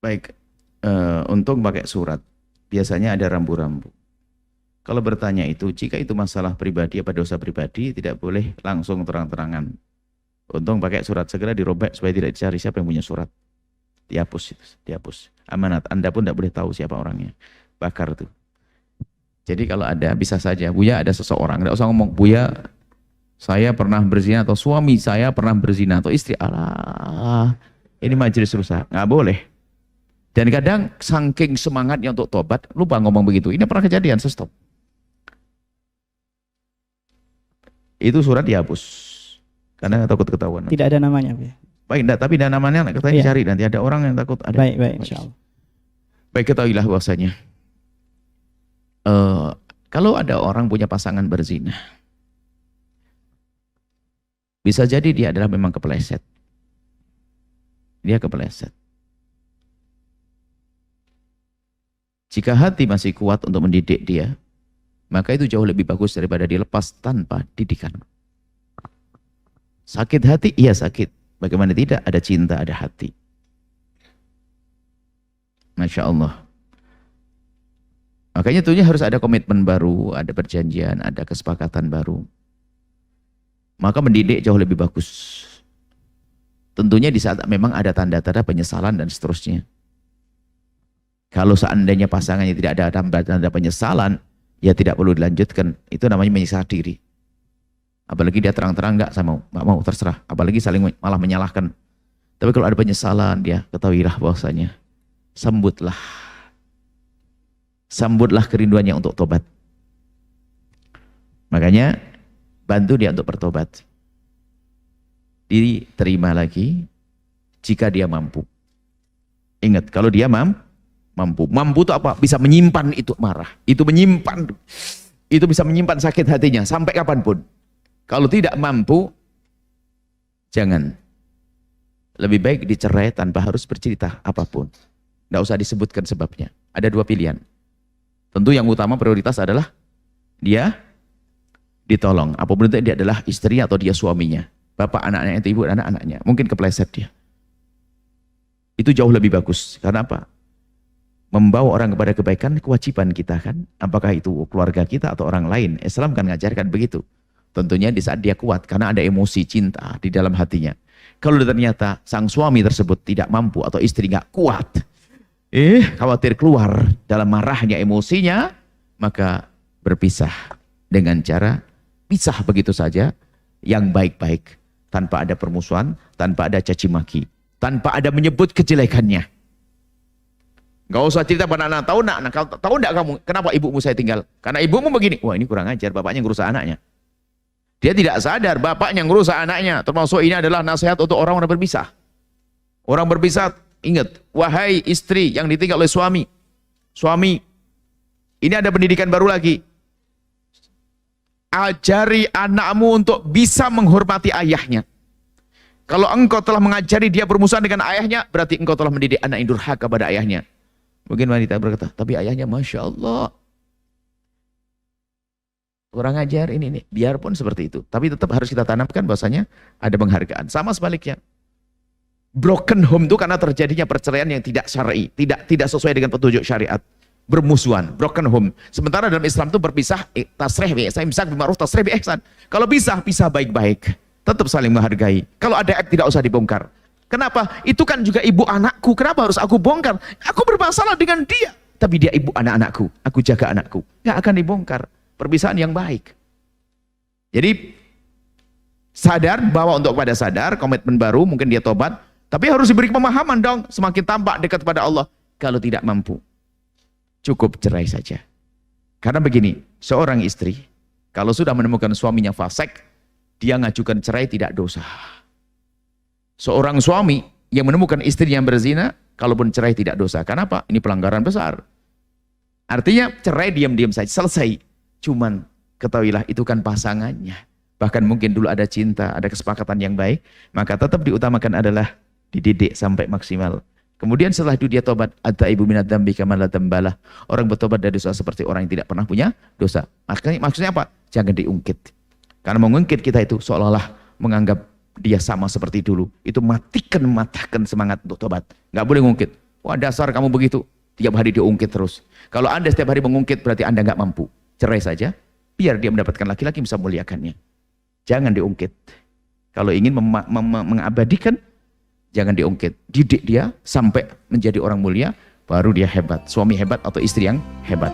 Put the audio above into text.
Baik, untung pakai surat. Biasanya ada rambu-rambu. Kalau bertanya itu, jika itu masalah pribadi apa dosa pribadi, tidak boleh langsung terang-terangan. Untung pakai surat, segera dirobek supaya tidak dicari siapa yang punya surat. Dihapus itu, dihapus. Amanat, Anda pun tidak boleh tahu siapa orangnya. Bakar tuh. Jadi kalau ada, bisa saja, Buya ada seseorang, tidak usah ngomong, Buya saya pernah berzina, atau suami saya pernah berzina, atau istri, Allah, ini majelis rusak, nggak boleh. Dan kadang saking semangatnya untuk tobat, lupa ngomong begitu. Ini pernah kejadian, saya stop. Itu surat dihapus karena takut ketahuan. Tidak ada namanya, Bu. Baik, enggak, tapi ada namanya kita cari, nanti ada orang yang takut ada. Baik, insyaallah. Baik, ketahuilah bahwasanya kalau ada orang punya pasangan berzina, bisa jadi dia adalah memang kepeleset. Dia kepeleset. Jika hati masih kuat untuk mendidik dia, maka itu jauh lebih bagus daripada dilepas tanpa didikan. Sakit hati, iya sakit. Bagaimana tidak? Ada cinta, ada hati. Masya Allah. Makanya tentunya harus ada komitmen baru, ada perjanjian, ada kesepakatan baru. Maka mendidik jauh lebih bagus. Tentunya di saat memang ada tanda-tanda penyesalan dan seterusnya. Kalau seandainya pasangannya tidak ada tanda-tanda penyesalan, ya tidak perlu dilanjutkan. Itu namanya menyiksa diri. Apalagi dia terang-terang nggak mau terserah. Apalagi saling malah menyalahkan. Tapi kalau ada penyesalan, dia ketahuilah bahwasanya sambutlah kerinduannya untuk tobat. Makanya bantu dia untuk bertobat. Diterima lagi jika dia mampu. Ingat, kalau dia mampu itu apa? Bisa menyimpan itu marah. Itu bisa menyimpan sakit hatinya sampai kapanpun. Kalau tidak mampu, jangan. Lebih baik dicerai tanpa harus bercerita apapun. Tidak usah disebutkan sebabnya. Ada dua pilihan. Tentu yang utama prioritas adalah dia ditolong. Apapun itu dia adalah istri atau dia suaminya. Bapak anaknya itu ibu anak-anaknya. Mungkin kepleset dia. Itu jauh lebih bagus. Karena apa? Membawa orang kepada kebaikan kewajiban kita kan. Apakah itu keluarga kita atau orang lain. Islam kan ngajarkan begitu. Tentunya di saat dia kuat. Karena ada emosi cinta di dalam hatinya. Kalau ternyata sang suami tersebut tidak mampu atau istri nggak kuat. Khawatir keluar dalam marahnya emosinya. Maka berpisah dengan cara pisah begitu saja. Yang baik-baik. Tanpa ada permusuhan. Tanpa ada caci maki. Tanpa ada menyebut kejelekannya. Gak usah cerita pada anak, tahu enggak kamu kenapa ibumu saya tinggal? Karena ibumu begini. Wah, ini kurang ajar, bapaknya ngerusak anaknya. Dia tidak sadar bapaknya ngerusak anaknya. Termasuk ini adalah nasihat untuk orang-orang berpisah. Orang berpisah, ingat, wahai istri yang ditinggal oleh suami. Suami, ini ada pendidikan baru lagi. Ajari anakmu untuk bisa menghormati ayahnya. Kalau engkau telah mengajari dia bermusuhan dengan ayahnya, berarti engkau telah mendidik anak yang durhaka pada ayahnya. Mungkin wanita berkata, tapi ayahnya Masya Allah. Kurang ajar ini. Biarpun seperti itu. Tapi tetap harus kita tanamkan bahwasanya ada penghargaan. Sama sebaliknya. Broken home itu karena terjadinya perceraian yang tidak syar'i. Tidak sesuai dengan petunjuk syariat. Bermusuhan. Broken home. Sementara dalam Islam itu berpisah. Tasrih bi ihsan, imsak bil ma'ruf, tasrih bi ihsan. Kalau pisah baik-baik. Tetap saling menghargai. Kalau ada aib tidak usah dibongkar. Kenapa? Itu kan juga ibu anakku. Kenapa harus aku bongkar? Aku bermasalah dengan dia. Tapi dia ibu anak-anakku. Aku jaga anakku. Nggak akan dibongkar. Perpisahan yang baik. Jadi sadar bahwa untuk pada sadar komitmen baru mungkin dia tobat. Tapi harus diberi pemahaman dong. Semakin tampak dekat kepada Allah. Kalau tidak mampu, cukup cerai saja. Karena begini, seorang istri kalau sudah menemukan suaminya fasik, dia ngajukan cerai tidak dosa. Seorang suami yang menemukan istri yang berzina, kalaupun cerai tidak dosa. Kenapa? Ini pelanggaran besar. Artinya cerai diam-diam saja, selesai. Cuman ketahuilah itu kan pasangannya. Bahkan mungkin dulu ada cinta, ada kesepakatan yang baik. Maka tetap diutamakan adalah dididik sampai maksimal. Kemudian setelah itu dia tobat. At-taibu minadz dzambi kama la dzambalah. Orang bertobat dari dosa seperti orang yang tidak pernah punya dosa. Maksudnya apa? Jangan diungkit. Karena mengungkit kita itu seolah-olah menganggap dia sama seperti dulu. Itu matahkan semangat untuk tobat. Nggak boleh ngungkit. Wah dasar kamu begitu. Tiap hari diungkit terus. Kalau Anda setiap hari mengungkit berarti Anda nggak mampu. Cerai saja, biar dia mendapatkan laki-laki yang bisa memuliakannya. Jangan diungkit. Kalau ingin mengabadikan, jangan diungkit. Didik dia sampai menjadi orang mulia, baru dia hebat. Suami hebat atau istri yang hebat.